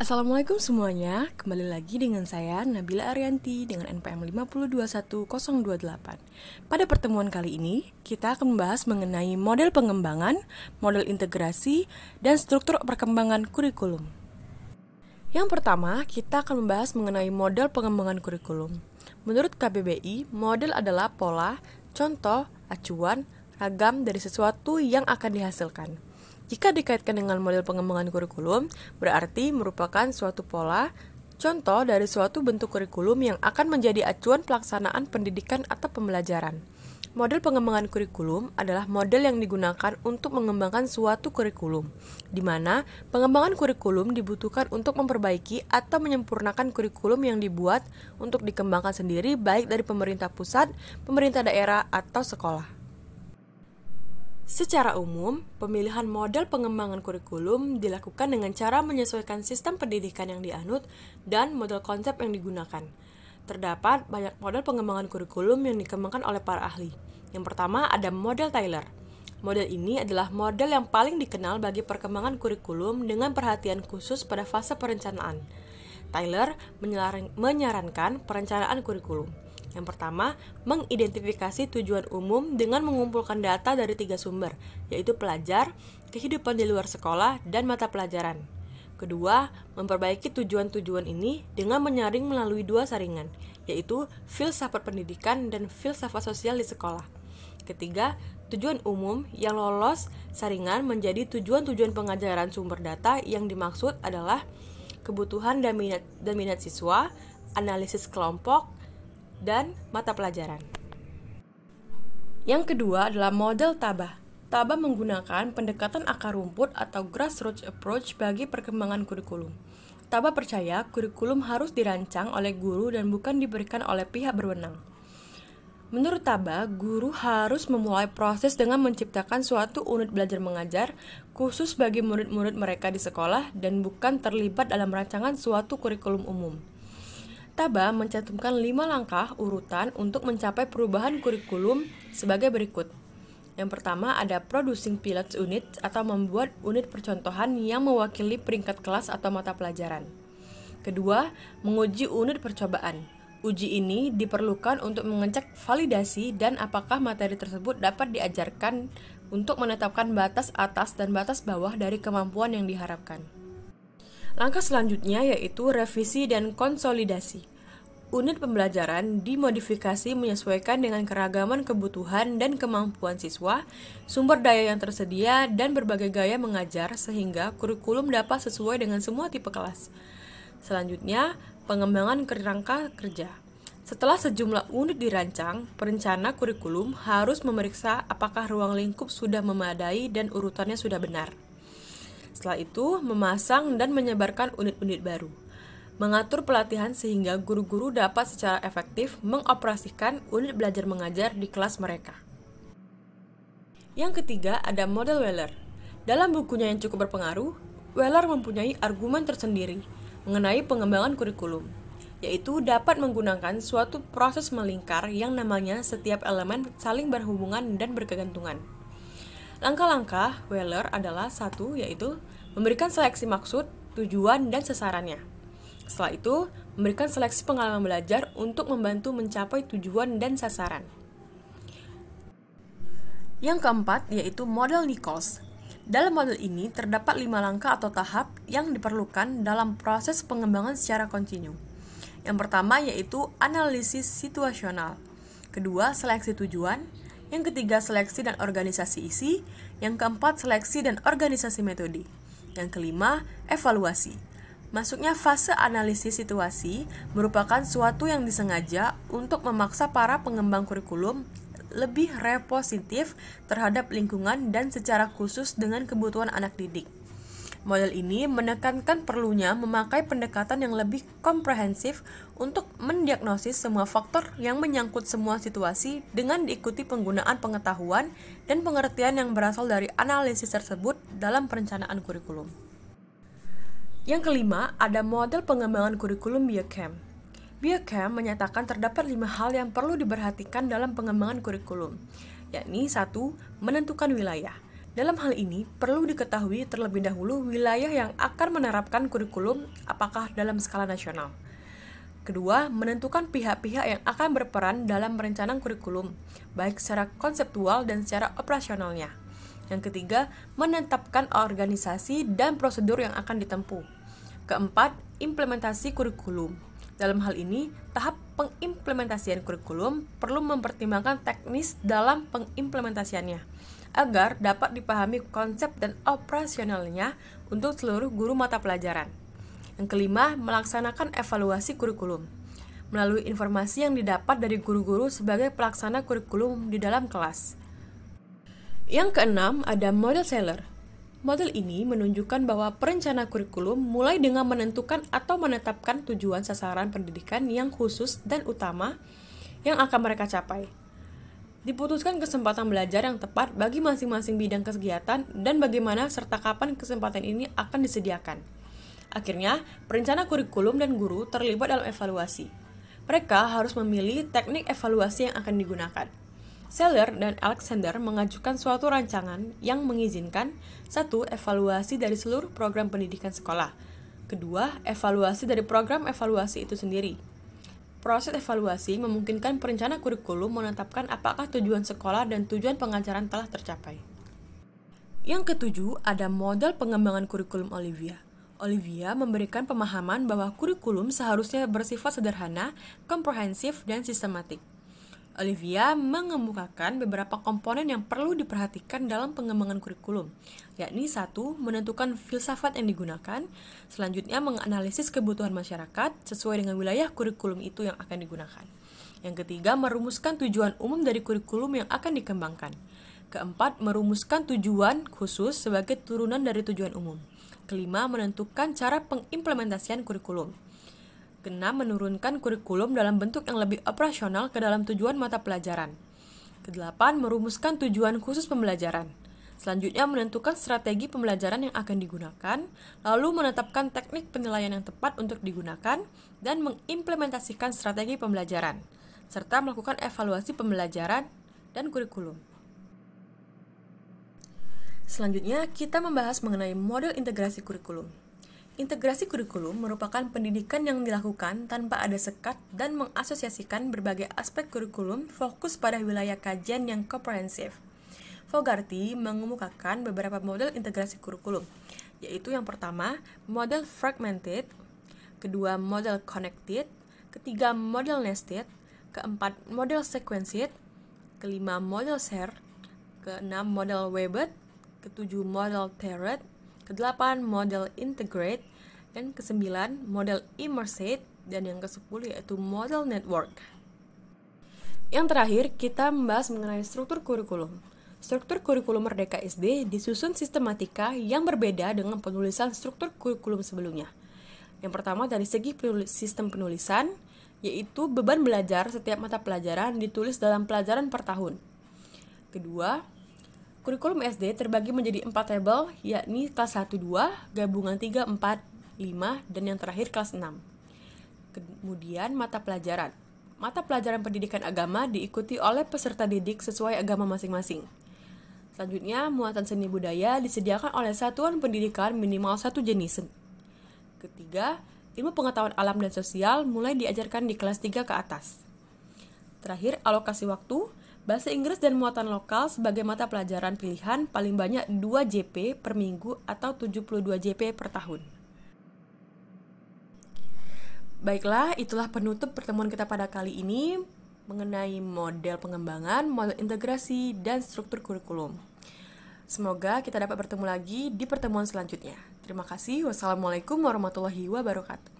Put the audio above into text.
Assalamualaikum semuanya, kembali lagi dengan saya Nabila Arianti dengan NPM 5021028. Pada pertemuan kali ini, kita akan membahas mengenai model pengembangan, model integrasi, dan struktur perkembangan kurikulum. Yang pertama, kita akan membahas mengenai model pengembangan kurikulum. Menurut KBBI, model adalah pola, contoh, acuan, ragam dari sesuatu yang akan dihasilkan. Jika dikaitkan dengan model pengembangan kurikulum, berarti merupakan suatu pola, contoh dari suatu bentuk kurikulum yang akan menjadi acuan pelaksanaan pendidikan atau pembelajaran. Model pengembangan kurikulum adalah model yang digunakan untuk mengembangkan suatu kurikulum, di mana pengembangan kurikulum dibutuhkan untuk memperbaiki atau menyempurnakan kurikulum yang dibuat untuk dikembangkan sendiri baik dari pemerintah pusat, pemerintah daerah, atau sekolah. Secara umum, pemilihan model pengembangan kurikulum dilakukan dengan cara menyesuaikan sistem pendidikan yang dianut dan model konsep yang digunakan. Terdapat banyak model pengembangan kurikulum yang dikembangkan oleh para ahli. Yang pertama ada model Tyler. Model ini adalah model yang paling dikenal bagi perkembangan kurikulum dengan perhatian khusus pada fase perencanaan. Tyler menyarankan perencanaan kurikulum. Yang pertama, mengidentifikasi tujuan umum dengan mengumpulkan data dari 3 sumber, yaitu pelajar, kehidupan di luar sekolah, dan mata pelajaran. Kedua, memperbaiki tujuan-tujuan ini dengan menyaring melalui 2 saringan, yaitu filsafat pendidikan dan filsafat sosial di sekolah. Ketiga, tujuan umum yang lolos saringan menjadi tujuan-tujuan pengajaran sumber data yang dimaksud adalah kebutuhan dan minat siswa, analisis kelompok, dan mata pelajaran. Yang kedua adalah model Tabah. Tabah menggunakan pendekatan akar rumput atau grassroots approach bagi perkembangan kurikulum. Tabah percaya kurikulum harus dirancang oleh guru dan bukan diberikan oleh pihak berwenang. Menurut Tabah, guru harus memulai proses dengan menciptakan suatu unit belajar mengajar khusus bagi murid-murid mereka di sekolah dan bukan terlibat dalam rancangan suatu kurikulum umum. Tabah mencantumkan 5 langkah urutan untuk mencapai perubahan kurikulum sebagai berikut. Yang pertama ada producing pilot unit atau membuat unit percontohan yang mewakili peringkat kelas atau mata pelajaran. Kedua, menguji unit percobaan. Uji ini diperlukan untuk mengecek validasi dan apakah materi tersebut dapat diajarkan untuk menetapkan batas atas dan batas bawah dari kemampuan yang diharapkan. Langkah selanjutnya yaitu revisi dan konsolidasi. Unit pembelajaran dimodifikasi menyesuaikan dengan keragaman kebutuhan dan kemampuan siswa, sumber daya yang tersedia, dan berbagai gaya mengajar sehingga kurikulum dapat sesuai dengan semua tipe kelas. Selanjutnya, pengembangan kerangka kerja. Setelah sejumlah unit dirancang, perencana kurikulum harus memeriksa apakah ruang lingkup sudah memadai dan urutannya sudah benar. Setelah itu, memasang dan menyebarkan unit-unit baru. Mengatur pelatihan sehingga guru-guru dapat secara efektif mengoperasikan unit belajar mengajar di kelas mereka. Yang ketiga ada model Weller. Dalam bukunya yang cukup berpengaruh, Weller mempunyai argumen tersendiri mengenai pengembangan kurikulum, yaitu dapat menggunakan suatu proses melingkar yang namanya setiap elemen saling berhubungan dan berkegantungan. Langkah-langkah Weller adalah satu, yaitu memberikan seleksi maksud, tujuan, dan sasarannya. Setelah itu, memberikan seleksi pengalaman belajar untuk membantu mencapai tujuan dan sasaran. Yang keempat, yaitu model Nichols. Dalam model ini, terdapat 5 langkah atau tahap yang diperlukan dalam proses pengembangan secara kontinu. Yang pertama, yaitu analisis situasional. Kedua, seleksi tujuan. Yang ketiga, seleksi dan organisasi isi. Yang keempat, seleksi dan organisasi metode. Yang kelima, evaluasi. Masuknya fase analisis situasi merupakan suatu yang disengaja untuk memaksa para pengembang kurikulum lebih repositif terhadap lingkungan dan secara khusus dengan kebutuhan anak didik. Model ini menekankan perlunya memakai pendekatan yang lebih komprehensif untuk mendiagnosis semua faktor yang menyangkut semua situasi dengan diikuti penggunaan pengetahuan dan pengertian yang berasal dari analisis tersebut dalam perencanaan kurikulum. Yang kelima, ada model pengembangan kurikulum Biochem. Biochem menyatakan terdapat 5 hal yang perlu diperhatikan dalam pengembangan kurikulum, yakni 1. Menentukan wilayah. Dalam hal ini, perlu diketahui terlebih dahulu wilayah yang akan menerapkan kurikulum apakah dalam skala nasional. Kedua, menentukan pihak-pihak yang akan berperan dalam perencanaan kurikulum, baik secara konseptual dan secara operasionalnya. Yang ketiga, menetapkan organisasi dan prosedur yang akan ditempuh. Keempat, implementasi kurikulum. Dalam hal ini, tahap pengimplementasian kurikulum perlu mempertimbangkan teknis dalam pengimplementasiannya, agar dapat dipahami konsep dan operasionalnya untuk seluruh guru mata pelajaran. Yang kelima, melaksanakan evaluasi kurikulum melalui informasi yang didapat dari guru-guru sebagai pelaksana kurikulum di dalam kelas. Yang keenam, ada model seller. Model ini menunjukkan bahwa perencana kurikulum mulai dengan menentukan atau menetapkan tujuan sasaran pendidikan yang khusus dan utama yang akan mereka capai. Diputuskan kesempatan belajar yang tepat bagi masing-masing bidang kegiatan dan bagaimana serta kapan kesempatan ini akan disediakan. Akhirnya, perencana kurikulum dan guru terlibat dalam evaluasi. Mereka harus memilih teknik evaluasi yang akan digunakan. Seller dan Alexander mengajukan suatu rancangan yang mengizinkan 1. Evaluasi dari seluruh program pendidikan sekolah. 2. Evaluasi dari program evaluasi itu sendiri. Proses evaluasi memungkinkan perencana kurikulum menetapkan apakah tujuan sekolah dan tujuan pengajaran telah tercapai. Yang ketujuh, ada model pengembangan kurikulum Olivia. Olivia memberikan pemahaman bahwa kurikulum seharusnya bersifat sederhana, komprehensif, dan sistematik. Olivia mengemukakan beberapa komponen yang perlu diperhatikan dalam pengembangan kurikulum, yakni 1. Menentukan filsafat yang digunakan, selanjutnya menganalisis kebutuhan masyarakat sesuai dengan wilayah kurikulum itu yang akan digunakan. Yang ketiga, merumuskan tujuan umum dari kurikulum yang akan dikembangkan. Keempat, merumuskan tujuan khusus sebagai turunan dari tujuan umum. Kelima, menentukan cara pengimplementasian kurikulum. Keenam, menurunkan kurikulum dalam bentuk yang lebih operasional ke dalam tujuan mata pelajaran. Kedelapan, merumuskan tujuan khusus pembelajaran. Selanjutnya, menentukan strategi pembelajaran yang akan digunakan, lalu menetapkan teknik penilaian yang tepat untuk digunakan, dan mengimplementasikan strategi pembelajaran, serta melakukan evaluasi pembelajaran dan kurikulum. Selanjutnya, kita membahas mengenai model integrasi kurikulum. Integrasi kurikulum merupakan pendidikan yang dilakukan tanpa ada sekat dan mengasosiasikan berbagai aspek kurikulum fokus pada wilayah kajian yang komprehensif. Fogarty mengemukakan beberapa model integrasi kurikulum, yaitu yang pertama, model fragmented, kedua, model connected, ketiga, model nested, keempat, model sequenced, kelima, model shared, keenam, model webbed, ketujuh, model tiered, kedelapan, model integrate, dan kesembilan, model immersive, dan yang ke-10 yaitu model network. Yang terakhir, kita membahas mengenai struktur kurikulum. Struktur kurikulum Merdeka SD disusun sistematika yang berbeda dengan penulisan struktur kurikulum sebelumnya. Yang pertama, dari segi sistem penulisan, yaitu beban belajar setiap mata pelajaran ditulis dalam pelajaran per tahun. Kedua, kurikulum SD terbagi menjadi 4 tabel, yakni kelas 1-2, gabungan 3-4, 5, dan yang terakhir kelas 6. Kemudian mata pelajaran. Mata pelajaran pendidikan agama diikuti oleh peserta didik sesuai agama masing-masing. Selanjutnya, muatan seni budaya disediakan oleh satuan pendidikan minimal 1 jenis. Ketiga, ilmu pengetahuan alam dan sosial mulai diajarkan di kelas 3 ke atas. Terakhir, alokasi waktu. Bahasa Inggris dan muatan lokal sebagai mata pelajaran pilihan paling banyak 2 JP per minggu atau 72 JP per tahun. Baiklah, itulah penutup pertemuan kita pada kali ini mengenai model pengembangan, model integrasi, dan struktur kurikulum. Semoga kita dapat bertemu lagi di pertemuan selanjutnya. Terima kasih. Wassalamualaikum warahmatullahi wabarakatuh.